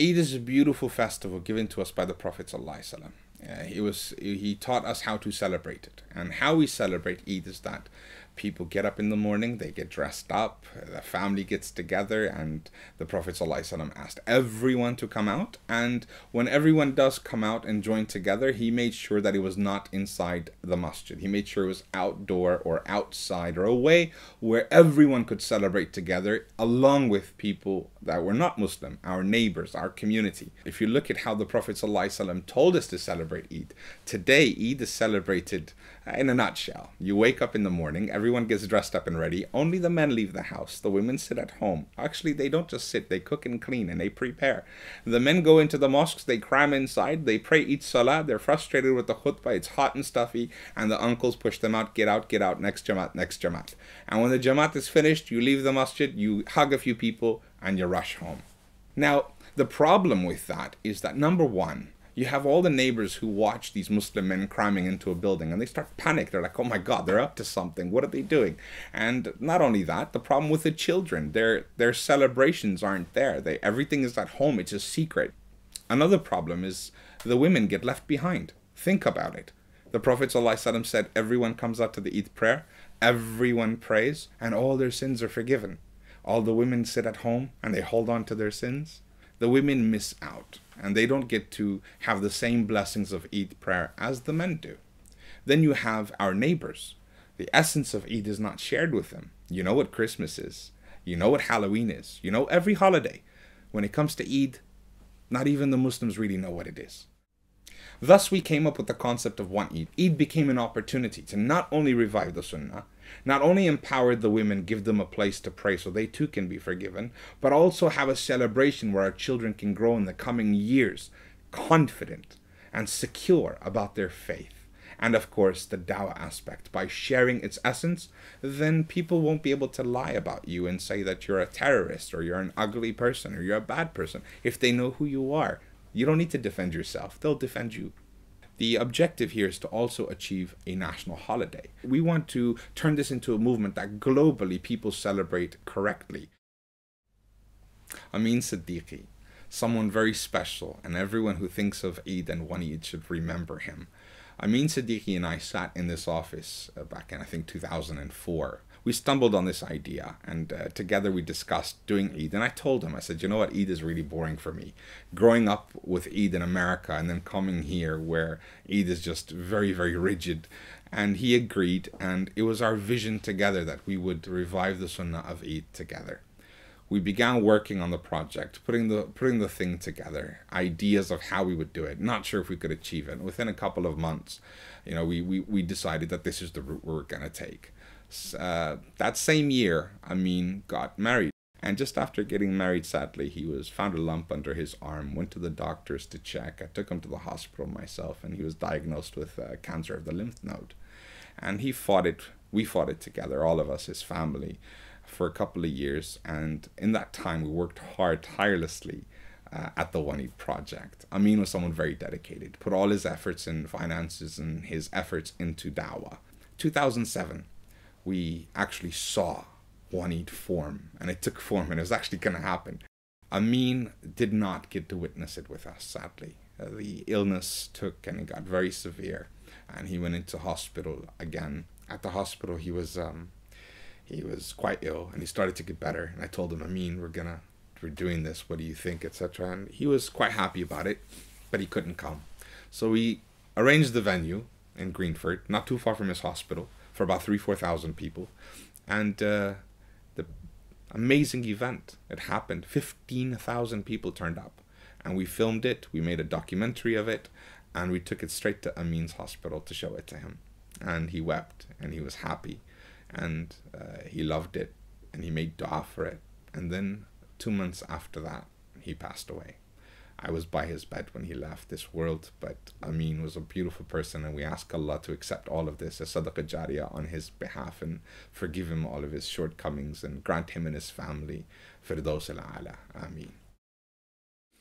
Eid is a beautiful festival given to us by the Prophet ﷺ. He taught us how to celebrate it. And how we celebrate Eid is that people get up in the morning, they get dressed up, the family gets together, and the Prophet ﷺ asked everyone to come out. And when everyone does come out and join together, he made sure that it was not inside the masjid. He made sure it was outdoor or outside or away where everyone could celebrate together, along with people that were not Muslim, our neighbors, our community. If you look at how the Prophet ﷺ told us to celebrate Eid, today Eid is celebrated in a nutshell. You wake up in the morning, everyone gets dressed up and ready, only the men leave the house, the women sit at home. Actually, they don't just sit, they cook and clean and they prepare. The men go into the mosques, they cram inside, they pray Eid Salah, they're frustrated with the khutbah, it's hot and stuffy, and the uncles push them out, get out, next Jamaat, next Jamaat. And when the Jamaat is finished, you leave the masjid, you hug a few people, and you rush home. Now, the problem with that is that, number one, you have all the neighbors who watch these Muslim men cramming into a building and they start panic. They're like, oh my God, they're up to something. What are they doing? And not only that, the problem with the children, their celebrations aren't there. Everything is at home. It's a secret. Another problem is the women get left behind. Think about it. The Prophet ﷺ said everyone comes out to the Eid prayer, everyone prays, and all their sins are forgiven. All the women sit at home and they hold on to their sins. The women miss out and they don't get to have the same blessings of Eid prayer as the men do. Then you have our neighbors. The essence of Eid is not shared with them. You know what Christmas is. You know what Halloween is. You know every holiday. When it comes to Eid, not even the Muslims really know what it is. Thus, we came up with the concept of one Eid. Eid became an opportunity to not only revive the Sunnah, not only empower the women, give them a place to pray so they too can be forgiven, but also have a celebration where our children can grow in the coming years confident and secure about their faith. And of course, the dawah aspect. By sharing its essence, then people won't be able to lie about you and say that you're a terrorist or you're an ugly person or you're a bad person. If they know who you are, you don't need to defend yourself. They'll defend you. The objective here is to also achieve a national holiday. We want to turn this into a movement that globally people celebrate correctly. Amin Siddiqui, someone very special, and everyone who thinks of Eid and one Eid should remember him. Amin Siddiqui and I sat in this office back in, I think, 2004. We stumbled on this idea and together we discussed doing Eid. And I told him, I said, you know what, Eid is really boring for me. Growing up with Eid in America and then coming here where Eid is just very, very rigid. And he agreed, and it was our vision together that we would revive the Sunnah of Eid together. We began working on the project, putting the thing together, ideas of how we would do it. Not sure if we could achieve it. Within a couple of months, you know, we decided that this is the route we were going to take. That same year, Amin got married. And just after getting married, sadly, he found a lump under his arm, went to the doctors to check. I took him to the hospital myself, and he was diagnosed with cancer of the lymph node. And we fought it together, all of us, his family, for a couple of years. And in that time, we worked hard, tirelessly, at the One Eid project. Amin was someone very dedicated, put all his efforts and finances and his efforts into dawah. 2007. We actually saw One Eid form, and it took form, and it was actually going to happen. Amin did not get to witness it with us, sadly. The illness took, and it got very severe, and he went into hospital again. At the hospital, he was quite ill, and he started to get better. And I told him, Amin, we're doing this. What do you think, etc. And he was quite happy about it, but he couldn't come. So we arranged the venue in Greenford, not too far from his hospital, for about 3,000-4,000 people. And the amazing event, it happened. 15,000 people turned up. And we filmed it, we made a documentary of it, and we took it straight to Amin's hospital to show it to him. And he wept, and he was happy, and he loved it, and he made dua for it. And then 2 months after that, he passed away. I was by his bed when he left this world, but Amin was a beautiful person, and we ask Allah to accept all of this as sadaqah jariyah on his behalf and forgive him all of his shortcomings and grant him and his family Firdaus al-A'la. Ameen.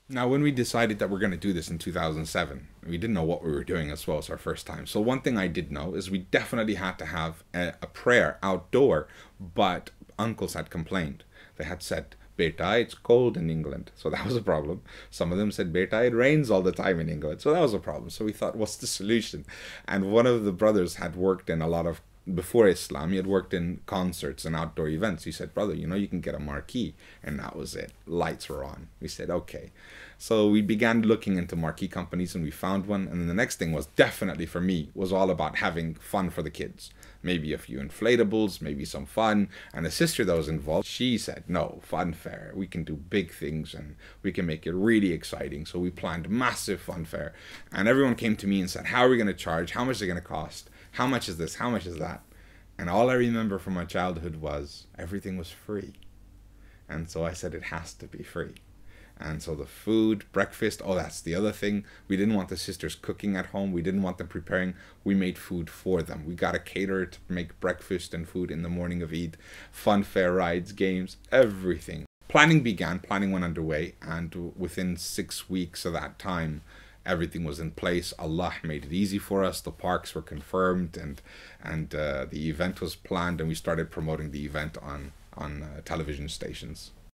Now, when we decided that we're going to do this in 2007, we didn't know what we were doing as well. As our first time. So one thing I did know is we definitely had to have a prayer outdoor, but uncles had complained. They had said, Beta, it's cold in England. So that was a problem. Some of them said, Beta, it rains all the time in England. So that was a problem. So we thought, what's the solution? And one of the brothers had worked in a lot of, before Islam, he had worked in concerts and outdoor events. He said, brother, you know, you can get a marquee. And that was it. Lights were on. We said, okay. So we began looking into marquee companies and we found one. And then the next thing was definitely for me was all about having fun for the kids. Maybe a few inflatables, maybe some fun. And the sister that was involved, she said, no, fun fair. We can do big things and we can make it really exciting. So we planned massive fun fair. And everyone came to me and said, how are we going to charge? How much is it going to cost? How much is this? How much is that? And all I remember from my childhood was everything was free. And so I said, it has to be free. And so the food, breakfast, oh, that's the other thing. We didn't want the sisters cooking at home. We didn't want them preparing. We made food for them. We got a caterer to make breakfast and food in the morning of Eid. Fun fair rides, games, everything. Planning went underway. And within 6 weeks of that time, everything was in place. Allah made it easy for us. The parks were confirmed and the event was planned. And we started promoting the event on television stations.